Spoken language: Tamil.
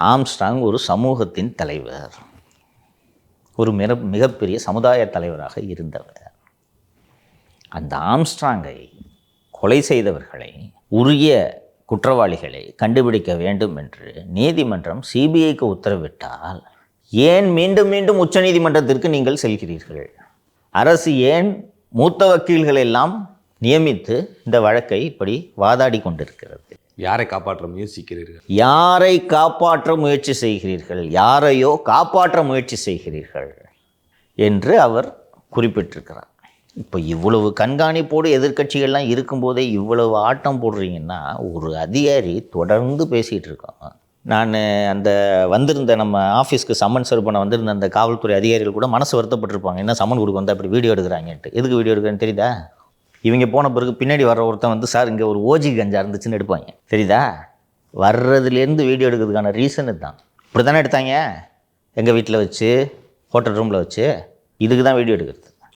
ஆம்ஸ்ட்ராங் ஒரு சமூகத்தின் தலைவர், ஒரு மிகப்பெரிய சமுதாய தலைவராக இருந்தவர். அந்த ஆம்ஸ்ட்ராங்கை கொலை செய்தவர்களை, உரிய குற்றவாளிகளை கண்டுபிடிக்க வேண்டும் என்று நீதிமன்றம் சிபிஐக்கு உத்தரவிட்டால் ஏன் மீண்டும் மீண்டும் உச்சநீதிமன்றத்திற்கு நீங்கள் செல்கிறீர்கள்? அரசு ஏன் மூத்த வக்கீல்கள் எல்லாம் நியமித்து இந்த வழக்கை இப்படி வாதாடி கொண்டிருக்கிறது? யாரை காப்பாற்ற முயற்சிக்கிறீர்கள்? யாரை காப்பாற்ற முயற்சி செய்கிறீர்கள்? யாரையோ காப்பாற்ற முயற்சி செய்கிறீர்கள் என்று அவர் குறிப்பிட்டிருக்கிறார். இப்போ இவ்வளவு கண்காணிப்போடு எதிர்க்கட்சிகள்லாம் இருக்கும்போதே இவ்வளவு ஆட்டம் போடுறீங்கன்னா, ஒரு அதிகாரி தொடர்ந்து பேசிகிட்டு இருக்கோம். நான் அந்த வந்திருந்த நம்ம ஆஃபீஸ்க்கு சம்மன் சர்வ் பண்ண வந்திருந்த அந்த காவல்துறை அதிகாரிகள் கூட மனசு வருத்தப்பட்டிருப்பாங்க. என்ன சம்மன் கொடுக்க வந்தால் அப்படி வீடியோ எடுக்கிறாங்கன்ட்டு. எதுக்கு வீடியோ எடுக்கிறேன்னு தெரியுதா? இவங்க போன பிறகு பின்னாடி வர்ற ஒருத்தன் வந்து, சார் இங்கே ஒரு ஓஜி கஞ்சா இருந்துச்சுன்னு எடுப்பாங்க. தெரியுதா? வர்றதுலேருந்து வீடியோ எடுக்கிறதுக்கான ரீசன் இதுதான். இப்படி தானே எடுத்தாங்க எங்கள் வீட்டில் வச்சு, ஹோட்டல் ரூமில் வச்சு. இதுக்கு தான் வீடியோ எடுக்கிறது.